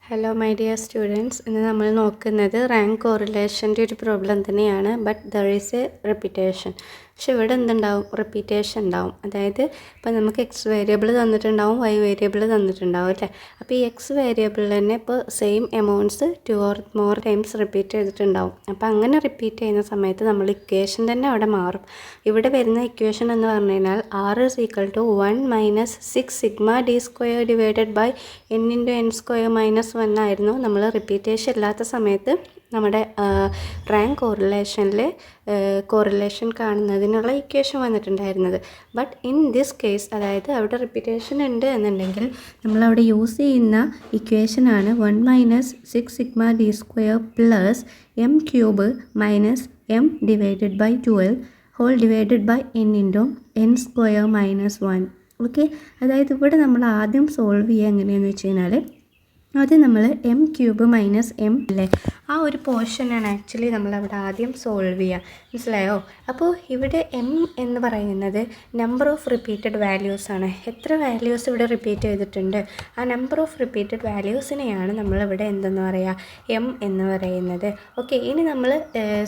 Hello my dear students, ഇന്ന് നമ്മൾ നോക്കുന്നത് റാങ്ക് കോറിലേഷൻ്റെ ഒരു പ്രോബ്ലം തന്നെയാണ്. But there is A repetition. പക്ഷെ ഇവിടെ എന്തുണ്ടാവും? റിപ്പീറ്റേഷൻ ഉണ്ടാവും. അതായത് ഇപ്പോൾ നമുക്ക് എക്സ് വേരിയബിൾ തന്നിട്ടുണ്ടാവും, വൈ വേരിയബിൾ തന്നിട്ടുണ്ടാവും അല്ലേ. അപ്പോൾ ഈ എക്സ് വേരിയബിളിൽ തന്നെ ഇപ്പോൾ same amounts 2 or more times repeat ചെയ്തിട്ടുണ്ടാവും. അപ്പോൾ അങ്ങനെ റിപ്പീറ്റ് ചെയ്യുന്ന സമയത്ത് നമ്മൾ ഇക്വേഷൻ തന്നെ അവിടെ മാറും. ഇവിടെ വരുന്ന ഇക്വേഷൻ എന്ന് പറഞ്ഞു കഴിഞ്ഞാൽ R is equal to 1 - 6 sigma d square divided by n into n square minus 1 ആയിരുന്നു. നമ്മൾ റിപ്പീറ്റേഷൻ ഇല്ലാത്ത സമയത്ത് നമ്മുടെ റാങ്ക് കോറിലേഷൻ കാണുന്നതിനുള്ള ഇക്വേഷൻ വന്നിട്ടുണ്ടായിരുന്നത്. ബട്ട് ഇൻ ദിസ് കേസ്, അതായത് അവിടെ റിപ്പീറ്റേഷൻ ഉണ്ട് എന്നുണ്ടെങ്കിൽ നമ്മളവിടെ യൂസ് ചെയ്യുന്ന ഇക്വേഷനാണ് 1 - 6 sigma d square plus m cube minus m divided by 12 whole divided by n into n square minus 1. Okay, അതായത് ഇവിടെ നമ്മൾ ആദ്യം സോൾവ് ചെയ്യുക എങ്ങനെയാണെന്ന് വെച്ച് കഴിഞ്ഞാൽ ആദ്യം നമ്മൾ m ക്യൂബ് മൈനസ് m അല്ലേ, ആ ഒരു പോർഷനാണ് ആക്ച്വലി നമ്മളവിടെ ആദ്യം സോൾവ് ചെയ്യുക. മനസ്സിലായോ? അപ്പോൾ ഇവിടെ m എന്ന് പറയുന്നത് നമ്പർ ഓഫ് റിപ്പീറ്റഡ് വാല്യൂസ് ആണ്. എത്ര വാല്യൂസ് ഇവിടെ റിപ്പീറ്റ് ചെയ്തിട്ടുണ്ട്, ആ നമ്പർ ഓഫ് റിപ്പീറ്റഡ് വാല്യൂസിനെയാണ് നമ്മളിവിടെ എന്തെന്ന് പറയുക, m എന്ന് പറയുന്നത്. ഓക്കെ, ഇനി നമ്മൾ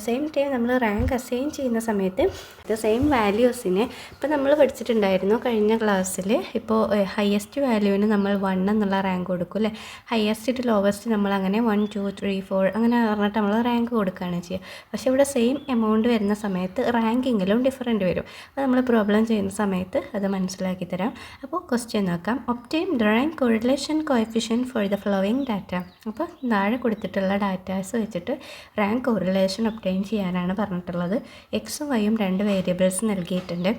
സെയിം ടൈം നമ്മൾ റാങ്ക് അസൈൻ ചെയ്യുന്ന സമയത്ത് ഇത് സെയിം വാല്യൂസിനെ ഇപ്പോൾ നമ്മൾ പഠിച്ചിട്ടുണ്ടായിരുന്നു കഴിഞ്ഞ ക്ലാസ്സിൽ. ഇപ്പോൾ ഹയസ്റ്റ് വാല്യൂവിന് നമ്മൾ 1 എന്നുള്ള റാങ്ക് കൊടുക്കും അല്ലേ. ഹയസ്റ്റ് ടു ലോവസ്റ്റ് നമ്മൾ അങ്ങനെ 1 2 3 4 അങ്ങനെ പറഞ്ഞിട്ട് നമ്മൾ റാങ്ക് കൊടുക്കുകയാണ് ചെയ്യുക. പക്ഷേ ഇവിടെ സെയിം എമൗണ്ട് വരുന്ന സമയത്ത് റാങ്കിങ്ങിലും ഡിഫറൻറ്റ് വരും. അപ്പോൾ നമ്മൾ പ്രോബ്ലം ചെയ്യുന്ന സമയത്ത് അത് മനസ്സിലാക്കി തരാം. അപ്പോൾ ക്വസ്റ്റ്യൻ നോക്കാം. Obtain the rank correlation coefficient for the flowing data. അപ്പോൾ താഴെ കൊടുത്തിട്ടുള്ള ഡാറ്റാസ് വെച്ചിട്ട് റാങ്ക് കോറിലേഷൻ ഒബ്റ്റെയിൻ ചെയ്യാനാണ് പറഞ്ഞിട്ടുള്ളത്. എക്സും വൈയും 2 വേരിയബിൾസ് നൽകിയിട്ടുണ്ട്.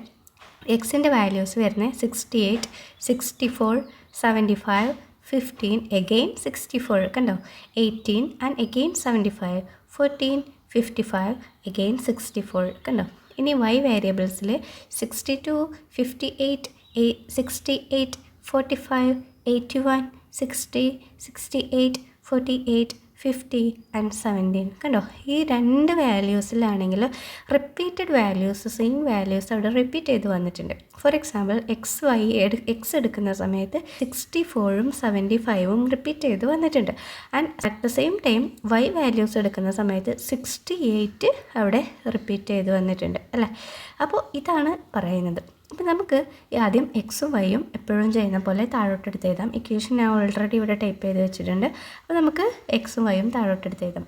എക്സിൻ്റെ വാല്യൂസ് വരുന്നത് 68, 64, 75, 15, again 64 കണ്ടോ, 18 and again 75, 14, 55, again 64 കണ്ടോ. ഇനി y വേരിയബിൾസിൽ 62, 58, 68, 45, 81, 60, 68, 48, 50 and 17 കണ്ടോ. ഈ 2 വാല്യൂസിലാണെങ്കിൽ റിപ്പീറ്റഡ് വാല്യൂസ്, സെയിം വാല്യൂസ് അവിടെ റിപ്പീറ്റ് ചെയ്ത് വന്നിട്ടുണ്ട്. ഫോർ എക്സാമ്പിൾ എക്സ് എടുക്കുന്ന സമയത്ത് 64ഉം 75ഉം റിപ്പീറ്റ് ചെയ്ത് വന്നിട്ടുണ്ട്. And at the same time Y values എടുക്കുന്ന സമയത്ത് 68 അവിടെ റിപ്പീറ്റ് ചെയ്ത് വന്നിട്ടുണ്ട് അല്ലേ. അപ്പോൾ ഇതാണ് പറയുന്നത്. അപ്പോൾ നമുക്ക് ആദ്യം എക്സും വൈയും എപ്പോഴും ചെയ്യുന്ന പോലെ താഴോട്ടെടുത്ത് എഴുതാം. ഇക്വേഷൻ ഞാൻ ഓൾറെഡി ഇവിടെ ടൈപ്പ് ചെയ്ത് വെച്ചിട്ടുണ്ട്. അപ്പോൾ നമുക്ക് എക്സും വൈയും താഴോട്ടെടുത്ത് എഴുതാം.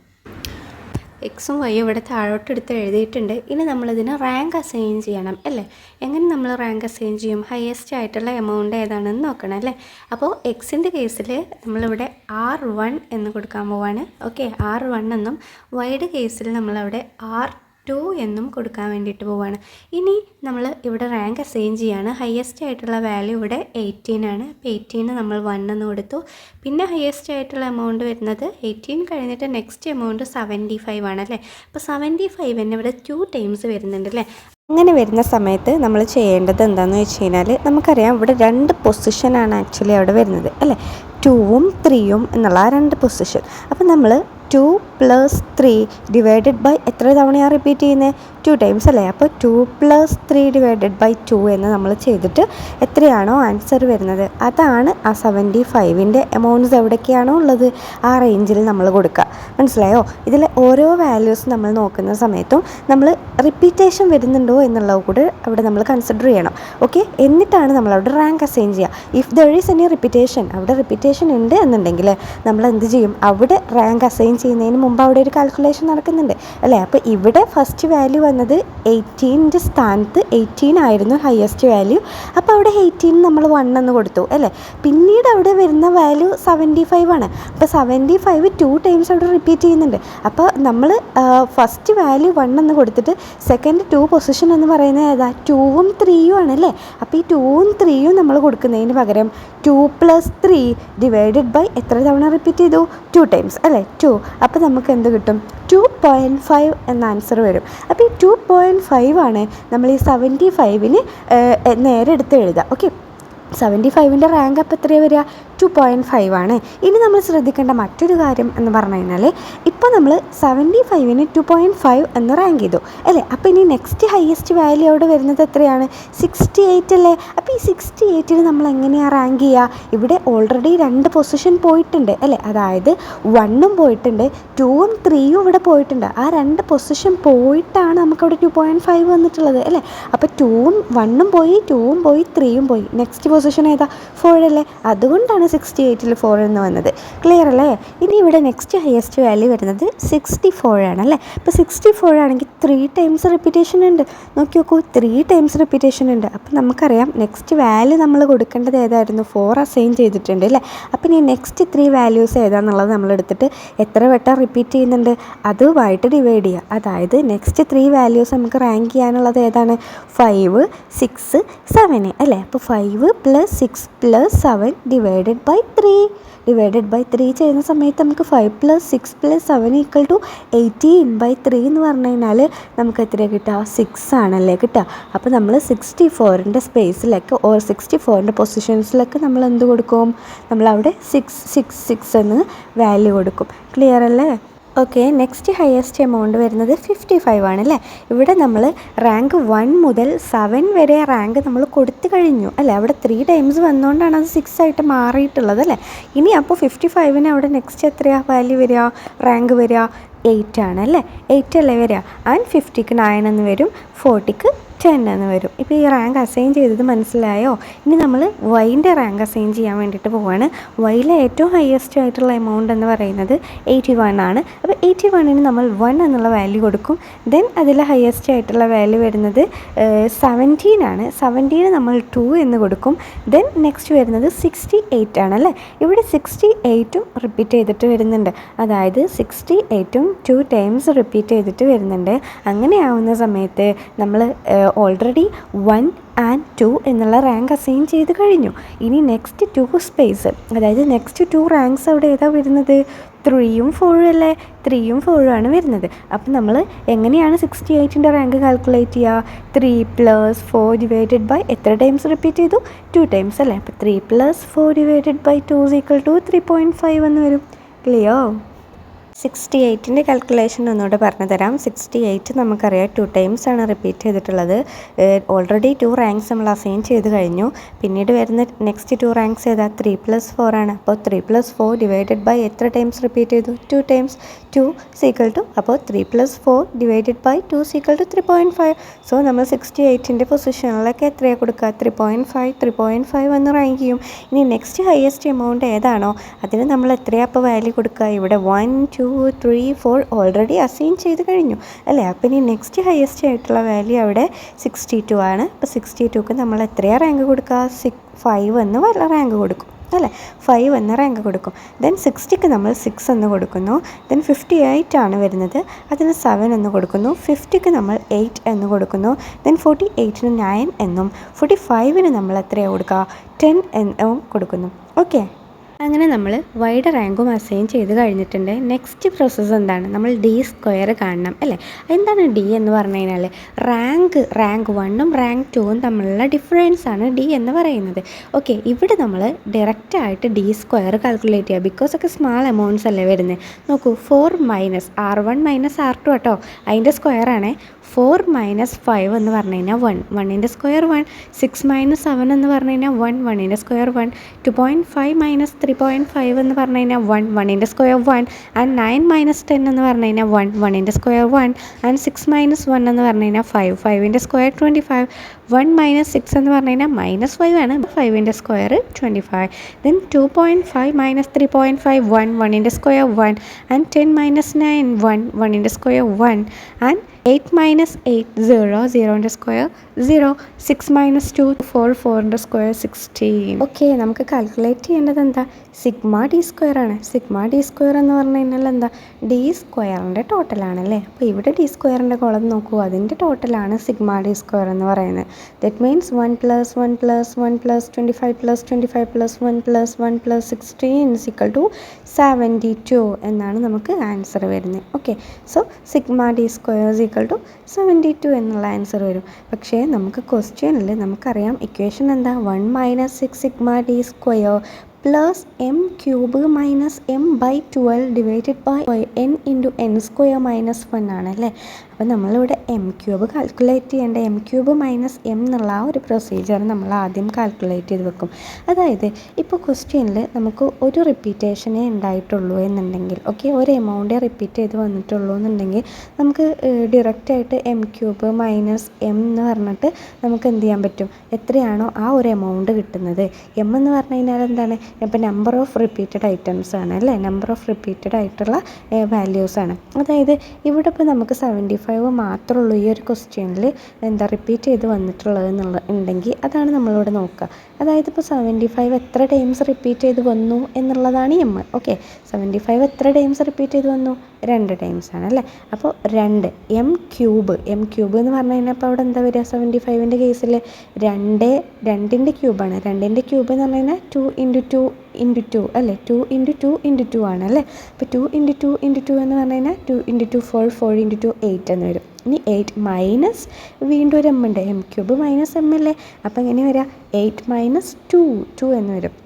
എക്സും വൈയും ഇവിടെ താഴോട്ടെടുത്ത് എഴുതിയിട്ടുണ്ട്. ഇനി നമ്മളിതിന് റാങ്ക് അസൈൻ ചെയ്യണം അല്ലേ. എങ്ങനെ നമ്മൾ റാങ്ക് അസൈൻ ചെയ്യും? ഹയസ്റ്റ് ആയിട്ടുള്ള എമൗണ്ട് ഏതാണെന്ന് നോക്കണം അല്ലേ. അപ്പോൾ എക്സിൻ്റെ കേസിൽ നമ്മളിവിടെ R1 എന്ന് കൊടുക്കാൻ പോവാണ്. ഓക്കെ, R1 എന്നും വൈയുടെ കേസിൽ നമ്മളവിടെ R2 എന്നും കൊടുക്കാൻ വേണ്ടിയിട്ട് പോവാണ്. ഇനി നമ്മൾ ഇവിടെ റാങ്ക് അസൈൻ ചെയ്യാണ്. ഹയസ്റ്റ് ആയിട്ടുള്ള വാല്യൂ ഇവിടെ 18 ആണ്. അപ്പോൾ 18 നമ്മൾ 1 എന്ന് കൊടുത്തു. പിന്നെ ഹയസ്റ്റ് ആയിട്ടുള്ള എമൗണ്ട് വരുന്നത് 18 കഴിഞ്ഞിട്ട് നെക്സ്റ്റ് എമൗണ്ട് 75 ആണ് അല്ലേ. അപ്പോൾ 75 തന്നെ ഇവിടെ 2 ടൈംസ് വരുന്നുണ്ട് അല്ലേ. അങ്ങനെ വരുന്ന സമയത്ത് നമ്മൾ ചെയ്യേണ്ടത് എന്താണെന്ന് വെച്ച് കഴിഞ്ഞാൽ നമുക്കറിയാം ഇവിടെ 2 പൊസിഷനാണ് ആക്ച്വലി അവിടെ വരുന്നത് അല്ലേ. 2ഉം 3ഉം എന്നുള്ള 2 പൊസിഷൻ. അപ്പോൾ നമ്മൾ 2 + 3 ഡിവൈഡഡ് ബൈ എത്ര തവണയാണ് റിപ്പീറ്റ് ചെയ്യുന്നത്? 2 ടൈംസ് അല്ലേ. അപ്പോൾ 2 + 3 ഡിവൈഡഡ് ബൈ 2 എന്ന് നമ്മൾ ചെയ്തിട്ട് എത്രയാണോ ആൻസർ വരുന്നത് അതാണ് ആ 75ൻ്റെ എമൗണ്ട്സ് എവിടേക്കാണോ ഉള്ളത് ആ റേഞ്ചിൽ നമ്മൾ കൊടുക്കുക. മനസ്സിലായോ? ഇതിൽ ഓരോ വാല്യൂസ് നമ്മൾ നോക്കുന്ന സമയത്തും നമ്മൾ റിപ്പീറ്റേഷൻ വരുന്നുണ്ടോ എന്നുള്ളത് കൂടെ അവിടെ നമ്മൾ കൺസിഡർ ചെയ്യണം. ഓക്കെ, എന്നിട്ടാണ് നമ്മളവിടെ റാങ്ക് അസൈൻ ചെയ്യുക. If there is any repetition, അവിടെ റിപ്പീറ്റേഷൻ ഉണ്ട് എന്നുണ്ടെങ്കിൽ നമ്മൾ എന്ത് ചെയ്യും? അവിടെ റാങ്ക് അസൈൻ ചെയ്യുന്നതിന് മുമ്പ് അവിടെ ഒരു കാൽക്കുലേഷൻ നടക്കുന്നുണ്ട് അല്ലേ. അപ്പോൾ ഇവിടെ ഫസ്റ്റ് വാല്യൂ വന്നത് 18ൻ്റെ സ്ഥാനത്ത് 18 ആയിരുന്നു ഹയസ്റ്റ് വാല്യൂ. അപ്പോൾ അവിടെ 18 നമ്മൾ 1 എന്ന് കൊടുത്തു അല്ലേ. പിന്നീട് അവിടെ വരുന്ന വാല്യൂ 75 ആണ്. അപ്പോൾ 75 2 ടൈംസ് അവിടെ റിപ്പീറ്റ് ചെയ്യുന്നുണ്ട്. അപ്പോൾ നമ്മൾ ഫസ്റ്റ് വാല്യൂ 1 എന്ന് കൊടുത്തിട്ട് സെക്കൻഡ് 2 പൊസിഷൻ എന്ന് പറയുന്നത് ഏതാ? 2ഉം 3ഉം ആണ് അല്ലേ. അപ്പോൾ ഈ 2ഉം 3ഉം നമ്മൾ കൊടുക്കുന്നതിന് പകരം 2 + 3 ഡിവൈഡഡ് ബൈ എത്ര തവണ റിപ്പീറ്റ് ചെയ്തു? 2 ടൈംസ് അല്ലേ, 2. അപ്പോൾ നമുക്ക് എന്ത് കിട്ടും? 2.5 എന്ന ആൻസർ വരും. അപ്പോൾ ഈ 2.5 ആണ് നമ്മൾ ഈ 75ന് നേരെ എടുത്ത് എഴുതുക. ഓക്കെ, 75ൻ്റെ റാങ്ക് അപ്പോൾ എത്രയാണ് വരിക? 2.5 ആണ്. ഇനി നമ്മൾ ശ്രദ്ധിക്കേണ്ട മറ്റൊരു കാര്യം എന്ന് പറഞ്ഞു കഴിഞ്ഞാൽ ഇപ്പോൾ നമ്മൾ 75ന് 2.5 എന്ന് റാങ്ക് ചെയ്തു അല്ലേ. അപ്പോൾ ഇനി നെക്സ്റ്റ് ഹയസ്റ്റ് വാല്യൂ അവിടെ വരുന്നത് എത്രയാണ്? 68 അല്ലേ. അപ്പോൾ ഈ 68ന് നമ്മൾ എങ്ങനെയാണ് റാങ്ക് ചെയ്യുക? ഇവിടെ ഓൾറെഡി 2 പൊസിഷൻ പോയിട്ടുണ്ട് അല്ലേ, അതായത് 1ഉം പോയിട്ടുണ്ട് 2ഉം 3ഉം ഇവിടെ പോയിട്ടുണ്ട്. ആ 2 പൊസിഷൻ പോയിട്ടാണ് നമുക്കവിടെ 2.5 വന്നിട്ടുള്ളത് അല്ലേ. അപ്പോൾ 2ഉം 1ഉം പോയി 2ഉം പോയി 3ഉം പോയി. നെക്സ്റ്റ് പൊസിഷൻ ഏതാ? 4 അല്ലേ. അതുകൊണ്ടാണ് 68ൽ 4 എന്ന് വന്നത്. ക്ലിയർ അല്ലേ? ഇനി ഇവിടെ നെക്സ്റ്റ് ഹയസ്റ്റ് വാല്യൂ വരുന്നത് 64 ആണ് അല്ലേ. അപ്പോൾ 64 ആണെങ്കിൽ 3 ടൈംസ് റിപ്പീറ്റേഷൻ ഉണ്ട്. നോക്കി നോക്കൂ, 3 ടൈംസ് റിപ്പീറ്റേഷൻ ഉണ്ട്. അപ്പോൾ നമുക്കറിയാം നെക്സ്റ്റ് വാല്യൂ നമ്മൾ കൊടുക്കേണ്ടത് ഏതായിരുന്നു? 4 അസൈൻ ചെയ്തിട്ടുണ്ട് അല്ലേ. അപ്പോൾ ഇനി നെക്സ്റ്റ് 3 വാല്യൂസ് ഏതാണെന്നുള്ളത് നമ്മൾ എടുത്തിട്ട് എത്ര വട്ടം റിപ്പീറ്റ് ചെയ്യുന്നുണ്ട് അതുമായിട്ട് ഡിവൈഡ് ചെയ്യുക. അതായത് നെക്സ്റ്റ് 3 വാല്യൂസ് നമുക്ക് റാങ്ക് ചെയ്യാനുള്ളത് ഏതാണ്? 5, 6, 7 അല്ലേ. അപ്പോൾ 5 + 6 + 7 ഡിവൈഡഡ് ബൈ 3 ചെയ്യുന്ന സമയത്ത് നമുക്ക് 5 + 6 + 7 = 18/3 എന്ന് പറഞ്ഞു കഴിഞ്ഞാൽ നമുക്ക് എത്ര കിട്ടുക? 6 ആണല്ലേ കിട്ടുക. അപ്പോൾ നമ്മൾ 64ൻ്റെ സ്പേസിലൊക്കെ 64ൻ്റെ പൊസിഷൻസിലൊക്കെ നമ്മൾ എന്ത് കൊടുക്കും? നമ്മളവിടെ 666 എന്ന് വാല്യൂ കൊടുക്കും. ക്ലിയർ അല്ലേ? ഓക്കെ, നെക്സ്റ്റ് ഹയസ്റ്റ് എമൗണ്ട് വരുന്നത് 55 ആണല്ലേ. ഇവിടെ നമ്മൾ റാങ്ക് 1 മുതൽ 7 വരെ റാങ്ക് നമ്മൾ കൊടുത്തു കഴിഞ്ഞു അല്ലേ. അവിടെ 3 ടൈംസ് വന്നുകൊണ്ടാണ് അത് 6 ആയിട്ട് മാറിയിട്ടുള്ളത് അല്ലേ. ഇനി അപ്പോൾ 55ന് അവിടെ നെക്സ്റ്റ് എത്രയാണ് വാല്യൂ വരിക? റാങ്ക് വരിക 8 ആണ് അല്ലേ. 8 അല്ലേ വരിക. ആൻഡ് 50ക്ക് 9 എന്ന് വരും, 40ക്ക് 10 എന്ന് വരും. ഇപ്പോൾ ഈ റാങ്ക് അസൈൻ ചെയ്തത് മനസ്സിലായോ? ഇനി നമ്മൾ വൈൻ്റെ റാങ്ക് അസൈൻ ചെയ്യാൻ വേണ്ടിയിട്ട് പോവുകയാണ്. വൈയിലെ ഏറ്റവും ഹയസ്റ്റ് ആയിട്ടുള്ള എമൗണ്ട് എന്ന് പറയുന്നത് 81 ആണ്. അപ്പോൾ 81ന് നമ്മൾ 1 എന്നുള്ള വാല്യൂ കൊടുക്കും. ദെൻ അതിൽ ഹയസ്റ്റ് ആയിട്ടുള്ള വാല്യൂ വരുന്നത് 17 ആണ്. 17ന് നമ്മൾ 2 എന്ന് കൊടുക്കും. ദെൻ നെക്സ്റ്റ് വരുന്നത് 68 ആണ് അല്ലേ. ഇവിടെ 68ഉം റിപ്പീറ്റ് ചെയ്തിട്ട് വരുന്നുണ്ട്. അതായത് 68ഉം 2 ടൈംസ് റിപ്പീറ്റ് ചെയ്തിട്ട് വരുന്നുണ്ട്. അങ്ങനെയാവുന്ന സമയത്ത് നമ്മൾ ഓൾറെഡി 1 and 2 എന്നുള്ള റാങ്ക് അസൈൻ ചെയ്ത് കഴിഞ്ഞു. ഇനി നെക്സ്റ്റ് 2 സ്പേസ്, അതായത് നെക്സ്റ്റ് 2 റാങ്ക്സ് അവിടെ ഏതാ വരുന്നത്? 3ഉം 4ഉം അല്ലേ. 3ഉം 4ഉം ആണ് വരുന്നത്. അപ്പം നമ്മൾ എങ്ങനെയാണ് 68ൻ്റെ റാങ്ക് കാൽക്കുലേറ്റ് ചെയ്യുക? 3 + 4 ഡിവൈഡഡ് ബൈ എത്ര ടൈംസ് റിപ്പീറ്റ് ചെയ്തു? 2 ടൈംസ് അല്ലേ. അപ്പോൾ 3 + 4 ഡിവൈഡഡ് ബൈ 2 = 3.5 എന്ന് വരും. ക്ലിയർ? 68ൻ്റെ കാൽക്കുലേഷൻ ഒന്നുകൂടെ പറഞ്ഞു തരാം. 68 നമുക്കറിയാം 2 ടൈംസ് ആണ് റിപ്പീറ്റ് ചെയ്തിട്ടുള്ളത്. ഓൾറെഡി 2 റാങ്ക്സ് നമ്മൾ അസൈൻ ചെയ്ത് കഴിഞ്ഞു. പിന്നീട് വരുന്ന നെക്സ്റ്റ് 2 റാങ്ക്സ് ഏതാ? 3 + 4 ആണ്. അപ്പോൾ 3 + 4 ഡിവൈഡഡ് ബൈ എത്ര ടൈംസ് റിപ്പീറ്റ് ചെയ്തു? 2 ടൈംസ്. 2 = അപ്പോൾ 3 + 4 ഡിവൈഡഡ് ബൈ 2 = 3.5. സോ നമ്മൾ 68ൻ്റെ പൊസിഷനിലൊക്കെ എത്രയാണ് കൊടുക്കുക? 3.5 എന്ന് റാങ്ക് ചെയ്യും. ഇനി നെക്സ്റ്റ് ഹയസ്റ്റ് എമൗണ്ട് ഏതാണോ അതിന് നമ്മൾ എത്രയാണ് അപ്പോൾ വാല്യൂ കൊടുക്കുക? ഇവിടെ 1, 2, 3, 4 ഓൾറെഡി അസൈൻ ചെയ്ത് കഴിഞ്ഞു അല്ലേ. അപ്പോൾ ഇനി നെക്സ്റ്റ് ഹയസ്റ്റ് ആയിട്ടുള്ള വാല്യൂ അവിടെ 62 ആണ്. അപ്പോൾ 62ക്ക് നമ്മൾ എത്രയാണ് റാങ്ക് കൊടുക്കുക? 5 എന്ന് റാങ്ക് കൊടുക്കും അല്ലേ. 5 എന്ന് റാങ്ക് കൊടുക്കും. ദെൻ 60ക്ക് നമ്മൾ 6 എന്ന് കൊടുക്കുന്നു. ദെൻ 58 ആണ് വരുന്നത്, അതിന് 7 എന്ന് കൊടുക്കുന്നു. 50ക്ക് നമ്മൾ 8 എന്ന് കൊടുക്കുന്നു. ദെൻ 48ന് 9 എന്നും 45ന് നമ്മൾ എത്രയാണ് കൊടുക്കുക? 10 എന്നും കൊടുക്കുന്നു. ഓക്കെ, അങ്ങനെ നമ്മൾ വൈഡ് റാങ്കും അസൈൻ ചെയ്ത് കഴിഞ്ഞിട്ടുണ്ട്. നെക്സ്റ്റ് പ്രോസസ്സ് എന്താണ്? നമ്മൾ D² കാണണം അല്ലേ. എന്താണ് D എന്ന് പറഞ്ഞു കഴിഞ്ഞാൽ റാങ്ക് 1ഉം റാങ്ക് 2ഉം തമ്മിലുള്ള ഡിഫറൻസ് ആണ് D എന്ന് പറയുന്നത്. ഓക്കെ, ഇവിടെ നമ്മൾ ഡയറക്റ്റായിട്ട് D² കാൽക്കുലേറ്റ് ചെയ്യുക. ബിക്കോസ് ഒക്കെ സ്മാൾ എമൗണ്ട്സ് അല്ലേ വരുന്നത്. നോക്കൂ, 4 - R1 - R2 കേട്ടോ, അതിൻ്റെ സ്ക്വയറാണേ. 4 - 5 എന്ന് പറഞ്ഞു കഴിഞ്ഞാൽ 1, 1ൻ്റെ സ്ക്വയർ 1. 6 - 7 എന്ന് പറഞ്ഞു കഴിഞ്ഞാൽ 1, 1ൻ്റെ സ്ക്വയർ 1. 2.5 - 3.5 എന്ന് പറഞ്ഞു കഴിഞ്ഞാൽ 1, 1ൻ്റെ സ്ക്വയർ 1. ആൻഡ് 9 - 10 എന്ന് പറഞ്ഞു കഴിഞ്ഞാൽ 1, 1ൻ്റെ സ്ക്വയർ 1. ആൻഡ് 6 - 1 എന്ന് പറഞ്ഞു കഴിഞ്ഞാൽ 5, 5ൻ്റെ സ്ക്വയർ 25. 1 - 6 എന്ന് പറഞ്ഞു കഴിഞ്ഞാൽ -5 ആണ്. 5ൻ്റെ സ്ക്വയർ 25. ദെൻ 2.5 - 3.5 1, 1ൻ്റെ സ്ക്വയർ 1. ആൻഡ് 10 - 9 1, 1ൻ്റെ സ്ക്വയർ 1. ആൻഡ് 8 - 8 0, 0ൻ്റെ സ്ക്വയർ 0. 6 - 2 4, 4ൻ്റെ സ്ക്വയർ 16. ഓക്കെ, നമുക്ക് കാൽക്കുലേറ്റ് ചെയ്യേണ്ടത് എന്താ? σD² ആണ്. σD² എന്ന് പറഞ്ഞു കഴിഞ്ഞാൽ എന്താ? D²ൻ്റെ ടോട്ടലാണല്ലേ. അപ്പോൾ ഇവിടെ D²ൻ്റെ കോളം നോക്കൂ, അതിൻ്റെ ടോട്ടലാണ് σD² എന്ന് പറയുന്നത്. ദറ്റ് മീൻസ് 1 + 1 + 1 + 25 + 25 + 1 + 1 + 16 = 72 എന്നാണ് നമുക്ക് ആൻസർ വരുന്നത്. ഓക്കെ, സോ σD² = 72 എന്നുള്ള ആൻസർ വരും. പക്ഷേ നമുക്ക് ക്വസ്റ്റ്യനിൽ നമുക്കറിയാം ഇക്വേഷൻ എന്താ? 1 - 6 σD² plus M cube minus M by 12 divided by N into N square minus 1 ആണല്ലേ. അപ്പോൾ നമ്മളിവിടെ എം ക്യൂബ് കാൽക്കുലേറ്റ് ചെയ്യേണ്ട എം ക്യൂബ് മൈനസ് എം എന്നുള്ള ആ ഒരു പ്രൊസീജിയർ നമ്മൾ ആദ്യം കാൽക്കുലേറ്റ് ചെയ്ത് വെക്കും. അതായത് ഇപ്പോൾ ക്വസ്റ്റ്യനിൽ നമുക്ക് ഒരു റിപ്പീറ്റേഷനേ ഉണ്ടായിട്ടുള്ളൂ എന്നുണ്ടെങ്കിൽ, ഓക്കെ, ഒരു എമൗണ്ടേ റിപ്പീറ്റ് ചെയ്ത് വന്നിട്ടുള്ളൂ എന്നുണ്ടെങ്കിൽ നമുക്ക് ഡയറക്റ്റായിട്ട് എം ക്യൂബ് മൈനസ് എം എന്ന് പറഞ്ഞിട്ട് നമുക്ക് എന്ത് ചെയ്യാൻ പറ്റും, എത്രയാണോ ആ ഒരു എമൗണ്ട് കിട്ടുന്നത്. എം എന്ന് പറഞ്ഞു കഴിഞ്ഞാൽ എന്താണ്, ഇപ്പോൾ നമ്പർ ഓഫ് റിപ്പീറ്റഡ് ഐറ്റംസ് ആണ് അല്ലേ, നമ്പർ ഓഫ് റിപ്പീറ്റഡ് ആയിട്ടുള്ള വാല്യൂസാണ്. അതായത് ഇവിടെ ഇപ്പോൾ നമുക്ക് 75 മാത്രമേ ഉള്ളൂ ഈ ഒരു ക്വസ്റ്റ്യനിൽ എന്താ റിപ്പീറ്റ് ചെയ്ത് വന്നിട്ടുള്ളത് ഉണ്ടെങ്കിൽ അതാണ് നമ്മളിവിടെ നോക്കുക. അതായത് ഇപ്പോൾ 75 എത്ര ടൈംസ് റിപ്പീറ്റ് ചെയ്ത് വന്നു എന്നുള്ളതാണ് എം. ഓക്കെ, 75 എത്ര ടൈംസ് റിപ്പീറ്റ് ചെയ്ത് വന്നു, 2 ടൈംസ് ആണ് അല്ലേ. അപ്പോൾ 2 എം ക്യൂബ് എന്ന് പറഞ്ഞു കഴിഞ്ഞാൽ അപ്പോൾ അവിടെ എന്താ വരിക, 75ൻ്റെ കേസിൽ 2ൻ്റെ ക്യൂബാണ്. 2ൻ്റെ ക്യൂബ് എന്ന് പറഞ്ഞു കഴിഞ്ഞാൽ 2 ഇൻറ്റു 2 അല്ലേ, 2 ഇൻറ്റു 2 ആണ് അല്ലേ. അപ്പോൾ 2 ഇൻറ്റു 2 എന്ന് പറഞ്ഞു കഴിഞ്ഞാൽ 2 ഇൻറ്റു 4 ഇൻറ്റു 2 8 എന്ന് വരും. ഇനി 8 മൈനസ് വീണ്ടും ഒരു എം ഉണ്ട്, എം ക്യൂബ് മൈനസ് എം അല്ലേ. അപ്പോൾ എങ്ങനെ വരിക, 8 മൈനസ് 2 എന്ന് വരും.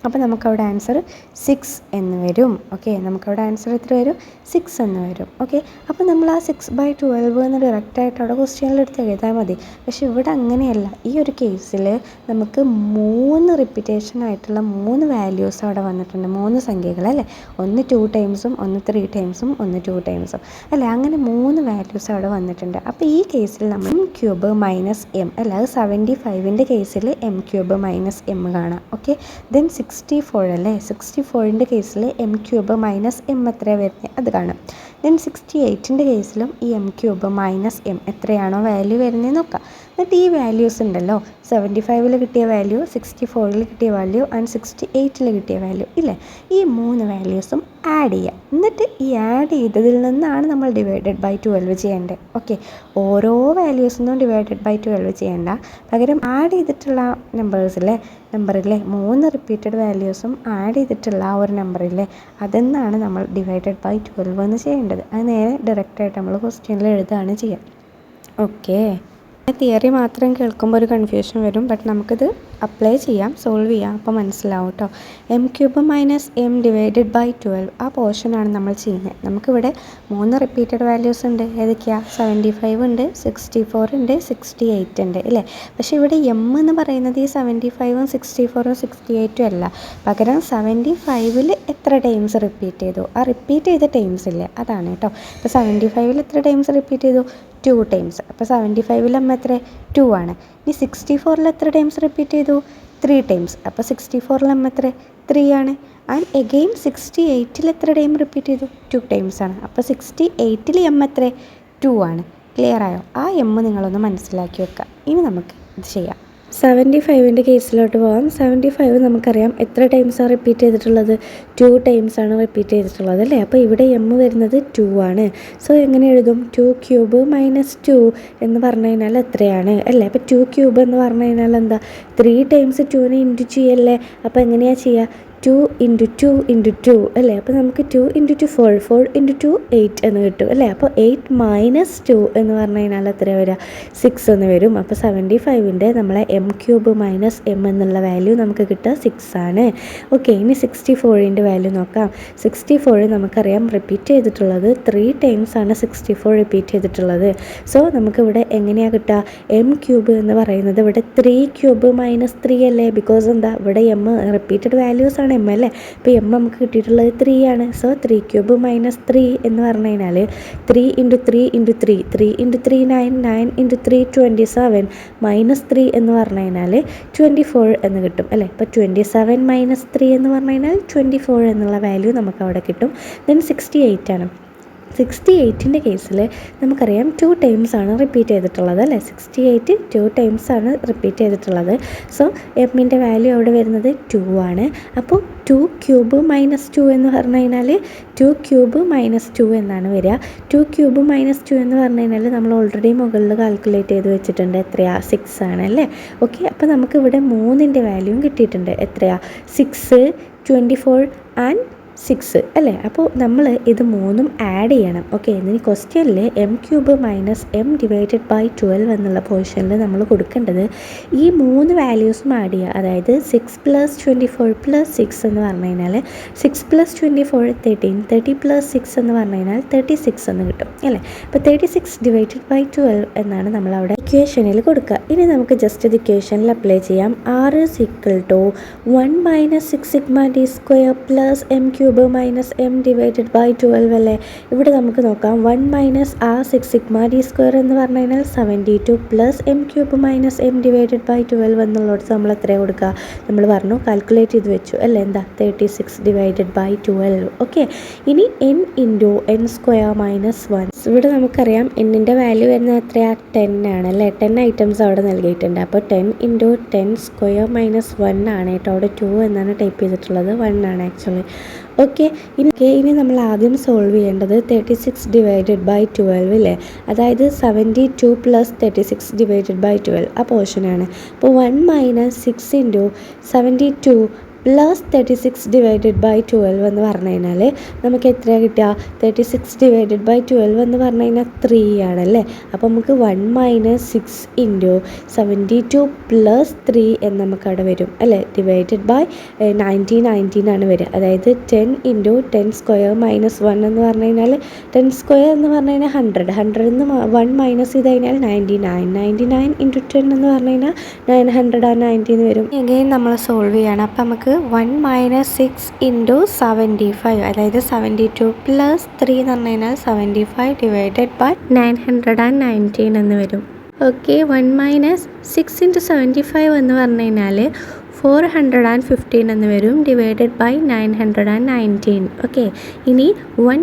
അപ്പോൾ നമുക്കവിടെ ആൻസർ 6 എന്ന് വരും. ഓക്കെ, നമുക്കവിടെ ആൻസർ എത്ര വരും, 6 എന്ന് വരും. ഓക്കെ, അപ്പോൾ നമ്മൾ ആ 6/12 എന്ന് ഡയറക്റ്റായിട്ട് അവിടെ ക്വസ്റ്റ്യനിൽ എടുത്ത് എഴുതാൽ മതി. പക്ഷേ ഇവിടെ അങ്ങനെയല്ല. ഈ ഒരു കേസിൽ നമുക്ക് 3 റിപ്പീറ്റേഷൻ ആയിട്ടുള്ള 3 വാല്യൂസ് അവിടെ വന്നിട്ടുണ്ട്, 3 സംഖ്യകൾ അല്ലേ. ഒന്ന് 2 ടൈംസും ഒന്ന് 3 ടൈംസും ഒന്ന് 2 ടൈംസും അല്ലേ. അങ്ങനെ 3 വാല്യൂസ് അവിടെ വന്നിട്ടുണ്ട്. അപ്പോൾ ഈ കേസിൽ നമ്മൾ എം ക്യൂബ് മൈനസ് എം അല്ല, അത് 75ൻ്റെ കേസിൽ എം ക്യൂബ് മൈനസ് എം കാണാം. ഓക്കെ, ദെൻ 64 അല്ലേ, 64ൻ്റെ കേസിൽ എം ക്യൂബ് മൈനസ് എം എത്രയാണ് വരുന്നത് അത് കാണാം. ദെൻ 68ൻ്റെ കേസിലും ഈ എം ക്യൂബ് മൈനസ് എം എത്രയാണോ വാല്യൂ വരുന്നത് നോക്കാം. എന്നിട്ട് ഈ വാല്യൂസ് ഉണ്ടല്ലോ, 75ൽ കിട്ടിയ വാല്യൂ, 64ൽ കിട്ടിയ വാല്യൂ ആൻഡ് 68ൽ കിട്ടിയ വാല്യൂ ഇല്ലേ, ഈ 3 വാല്യൂസും ആഡ് ചെയ്യുക. എന്നിട്ട് ഈ ആഡ് ചെയ്തതിൽ നിന്നാണ് നമ്മൾ ഡിവൈഡഡ് ബൈ 12 ചെയ്യേണ്ടത്. ഓക്കെ, ഓരോ വാല്യൂസിനും ഡിവൈഡഡ് ബൈ 12 ചെയ്യേണ്ട, പകരം ആഡ് ചെയ്തിട്ടുള്ള നമ്പറിലെ 3 റിപ്പീറ്റഡ് വാല്യൂസും ആഡ് ചെയ്തിട്ടുള്ള ആ ഒരു നമ്പറില്ലേ അതെന്നാണ് നമ്മൾ ഡിവൈഡഡ് ബൈ 12 എന്ന് ചെയ്യേണ്ടത്. അത് നേരെ ഡയറക്റ്റായിട്ട് നമ്മൾ ക്വസ്റ്റ്യനിൽ എഴുതുകയാണ് ചെയ്യുക. ഓക്കെ, തിയറി മാത്രം കേൾക്കുമ്പോൾ ഒരു കൺഫ്യൂഷൻ വരും, ബട്ട് നമുക്കിത് അപ്ലൈ ചെയ്യാം, സോൾവ് ചെയ്യാം, അപ്പോൾ മനസ്സിലാവും കേട്ടോ. M cube minus M divided by 12 ആ പോർഷനാണ് നമ്മൾ ചെയ്യുന്നത്. നമുക്കിവിടെ 3 റിപ്പീറ്റഡ് വാല്യൂസ് ഉണ്ട്. ഏതൊക്കെയാണ്, 75 ഉണ്ട്, 64 ഉണ്ട്, 68 ഉണ്ട് ഇല്ലേ. പക്ഷേ ഇവിടെ എം എന്ന് പറയുന്നത് ഈ 75ഉം 64ഉം 68ഉം അല്ല, പകരം 75ൽ എത്ര ടൈംസ് റിപ്പീറ്റ് ചെയ്തു, ആ റിപ്പീറ്റ് ചെയ്ത ടൈംസ് ഇല്ലേ അതാണ് കേട്ടോ. ഇപ്പോൾ 75ൽ എത്ര ടൈംസ് റിപ്പീറ്റ് ചെയ്തു, 2 ടൈംസ്. അപ്പോൾ 75ൽ എം എത്ര, 2 ആണ്. ഇനി 64ൽ എത്ര ടൈംസ് റിപ്പീറ്റ് ചെയ്തു, 3 ടൈംസ്. അപ്പോൾ 64ൽ എം എത്ര, 3 ആണ്. ആൻഡ് എഗെയിൻ 68ൽ എത്ര ടൈം റിപ്പീറ്റ് ചെയ്തു, 2 ടൈംസ് ആണ്. അപ്പോൾ 68ൽ എം എത്ര, 2 ആണ്. ക്ലിയർ ആയോ? ആ എം നിങ്ങളൊന്ന് മനസ്സിലാക്കി വെക്കുക. ഇനി നമുക്ക് ഇത് ചെയ്യാം. 75ൻ്റെ കേസിലോട്ട് പോകാം. 75 നമുക്കറിയാം എത്ര ടൈംസാണ് റിപ്പീറ്റ് ചെയ്തിട്ടുള്ളത്, 2 ടൈംസാണ് റിപ്പീറ്റ് ചെയ്തിട്ടുള്ളത് അല്ലേ. അപ്പോൾ ഇവിടെ എം വരുന്നത് 2 ആണ്. സോ എങ്ങനെ എഴുതും, 2 ക്യൂബ് മൈനസ് 2 എന്ന് പറഞ്ഞു കഴിഞ്ഞാൽ എത്രയാണ് അല്ലേ. അപ്പോൾ 2 ക്യൂബ് എന്ന് പറഞ്ഞു കഴിഞ്ഞാൽ എന്താ, 3 ടൈംസ് 2നെ ഇൻറ്റു ചെയ്യല്ലേ. അപ്പോൾ എങ്ങനെയാണ് ചെയ്യുക, 2 ഇൻറ്റു 2 ഇൻറ്റു 2 അല്ലേ. അപ്പോൾ നമുക്ക് 2 ഇൻറ്റു 2 4 ഇൻറ്റു 2 8 എന്ന് കിട്ടും അല്ലേ. അപ്പോൾ 8 മൈനസ് 2 എന്ന് പറഞ്ഞു കഴിഞ്ഞാൽ എത്ര വരിക, 6 എന്ന് വരും. അപ്പോൾ 75ൻ്റെ നമ്മളെ എം ക്യൂബ് മൈനസ് എം എന്നുള്ള വാല്യൂ നമുക്ക് കിട്ടുക 6 ആണ്. ഓക്കെ, ഇനി 64ൻ്റെ വാല്യൂ നോക്കാം. 64 നമുക്കറിയാം റിപ്പീറ്റ് ചെയ്തിട്ടുള്ളത് 3 ടൈംസ് ആണ് 64 റിപ്പീറ്റ് ചെയ്തിട്ടുള്ളത്. സോ നമുക്കിവിടെ എങ്ങനെയാണ് കിട്ടുക, എം ക്യൂബ് എന്ന് പറയുന്നത് ഇവിടെ 3 ക്യൂബ് മൈനസ് 3 അല്ലേ. ബിക്കോസ് എന്താ, ഇവിടെ എം റിപ്പീറ്റഡ് വാല്യൂസ് ആണ് എം അല്ലേ. അപ്പോൾ എം നമുക്ക് കിട്ടിയിട്ടുള്ളത് 3 ആണ്. സോ 3 ക്യൂബ് മൈനസ് 3 എന്ന് പറഞ്ഞു കഴിഞ്ഞാൽ 3 into 3 into 3 3 into 3 9 9 into 3 27 minus 3 എന്ന് പറഞ്ഞു കഴിഞ്ഞാൽ 24 എന്ന് കിട്ടും അല്ലേ. അപ്പോൾ 27 മൈനസ് 3 എന്ന് പറഞ്ഞു കഴിഞ്ഞാൽ 24 എന്നുള്ള വാല്യൂ നമുക്ക് അവിടെ കിട്ടും. ദെൻ 68 ആണ്. 68ൻ്റെ കേസിൽ നമുക്കറിയാം 2 ടൈംസ് ആണ് റിപ്പീറ്റ് ചെയ്തിട്ടുള്ളത് അല്ലേ. 68 2 ടൈംസ് ആണ് റിപ്പീറ്റ് ചെയ്തിട്ടുള്ളത്. സോ എമ്മിൻ്റെ വാല്യൂ അവിടെ വരുന്നത് 2 ആണ്. അപ്പോൾ 2 ക്യൂബ് മൈനസ് 2 എന്ന് പറഞ്ഞു കഴിഞ്ഞാൽ 2 ക്യൂബ് മൈനസ് 2 എന്നാണ് വരിക. 2 ക്യൂബ് മൈനസ് 2 എന്ന് പറഞ്ഞു കഴിഞ്ഞാൽ നമ്മൾ ഓൾറെഡി മുകളിൽ കാൽക്കുലേറ്റ് ചെയ്ത് വെച്ചിട്ടുണ്ട്. എത്രയാണ്, 6 ആണ് അല്ലേ. ഓക്കെ, അപ്പോൾ നമുക്കിവിടെ 3ൻ്റെ വാല്യൂവും കിട്ടിയിട്ടുണ്ട്. എത്രയാണ്, 6 24 ആൻഡ് 6 അല്ലേ. അപ്പോൾ നമ്മൾ ഇത് മൂന്നും ആഡ് ചെയ്യണം. ഓക്കെ, ഇനി ക്വസ്റ്റ്യനിൽ m³ മൈനസ് m/12 എന്നുള്ള പൊസിഷനിൽ നമ്മൾ കൊടുക്കേണ്ടത് ഈ 3 വാല്യൂസും ആഡ് ചെയ്യുക. അതായത് 6 + 24 + 6 എന്ന് പറഞ്ഞു കഴിഞ്ഞാൽ 6 + 24 13, 30 + 6 എന്ന് പറഞ്ഞു കഴിഞ്ഞാൽ 36 എന്ന് കിട്ടും അല്ലേ. അപ്പോൾ 36/12 എന്നാണ് നമ്മളവിടെ ഇക്വേഷനിൽ കൊടുക്കുക. ഇനി നമുക്ക് ജസ്റ്റ് ഇത് ഇക്വേഷനിൽ അപ്ലൈ ചെയ്യാം. r = 1 - 6 sigma d² + m³ minus m/12 അല്ലേ. ഇവിടെ നമുക്ക് നോക്കാം 1 മൈനസ് ആ 6 സിഗ്മ d² എന്ന് പറഞ്ഞു കഴിഞ്ഞാൽ 72 + m³ മൈനസ് m/12 എന്നുള്ളത് നമ്മൾ എത്ര കൊടുക്കുക, നമ്മൾ പറഞ്ഞു കാൽക്കുലേറ്റ് ചെയ്ത് വെച്ചു അല്ലേ. എന്താ 36/12. ഓക്കെ, ഇനി n × n² - 1. ഇവിടെ നമുക്കറിയാം എന്നിൻ്റെ വാല്യൂ വരുന്നത് എത്രയാണ്, 10 ആണ് അല്ലേ. 10 ഐറ്റംസ് അവിടെ നൽകിയിട്ടുണ്ട്. അപ്പോൾ 10 × 10² - 1 ആണ് കേട്ടോ. അവിടെ 2 എന്നാണ് ടൈപ്പ് ചെയ്തിട്ടുള്ളത്, 1 ആണ് ആക്ച്വലി. ഓക്കെ, ഇനി നമ്മൾ ആദ്യം സോൾവ് ചെയ്യേണ്ടത് 36/12 ഇല്ലേ, അതായത് 72 + 36/12 ആ പോർഷനാണ്. അപ്പോൾ 1 - 6 × 72 + 36/12 എന്ന് പറഞ്ഞു കഴിഞ്ഞാൽ നമുക്ക് എത്ര കിട്ടുക, 36/12 എന്ന് പറഞ്ഞു കഴിഞ്ഞാൽ 3 ആണല്ലേ. അപ്പോൾ നമുക്ക് 1 - 6 × 72 + 3 എന്ന് നമുക്കവിടെ വരും അല്ലേ. /19 ആണ് വരിക. അതായത് 10 × 10² - 1 എന്ന് പറഞ്ഞു കഴിഞ്ഞാൽ 10² എന്ന് പറഞ്ഞു കഴിഞ്ഞാൽ 100 നിന്ന് 1 മൈനസ് ചെയ്ത് കഴിഞ്ഞാൽ 99 × 10 എന്ന് പറഞ്ഞു കഴിഞ്ഞാൽ 919 എന്ന് വരും. എഗെയിൻ നമ്മൾ സോൾവ് ചെയ്യണം. അപ്പം നമുക്ക് 1 - 6 × 75 അതായത് 72 + 3 എന്ന് പറഞ്ഞു കഴിഞ്ഞാൽ 75/919 എന്ന് വരും. ഓക്കെ, 1 - 6 × 75 എന്ന് പറഞ്ഞു കഴിഞ്ഞാൽ 415 എന്ന് വരും /919. ഓക്കെ, ഇനി 1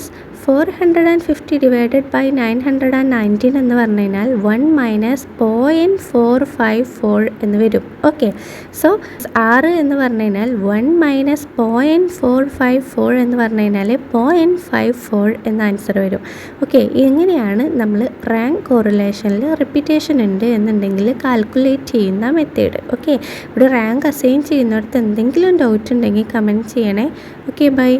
- 450 / 919 എന്ന് പറഞ്ഞു കഴിഞ്ഞാൽ 1 - 0.454 എന്ന് വരും. ഓക്കെ, സോ 6 എന്ന് പറഞ്ഞു കഴിഞ്ഞാൽ 1 - 0.454 എന്ന് പറഞ്ഞു കഴിഞ്ഞാൽ 0.54 എന്ന ആൻസർ വരും. ഓക്കെ, ഇങ്ങനെയാണ് നമ്മൾ റാങ്ക് കോറിലേഷനിൽ റിപ്പീറ്റേഷൻ ഉണ്ട് എന്നുണ്ടെങ്കിൽ കാൽക്കുലേറ്റ് ചെയ്യുന്ന മെത്തേഡ്. ഓക്കെ, ഇവിടെ റാങ്ക് അസൈൻ ചെയ്യുന്നിടത്ത് എന്തെങ്കിലും ഡൗട്ട് ഉണ്ടെങ്കിൽ കമൻറ്റ് ചെയ്യണേ. Okay, by.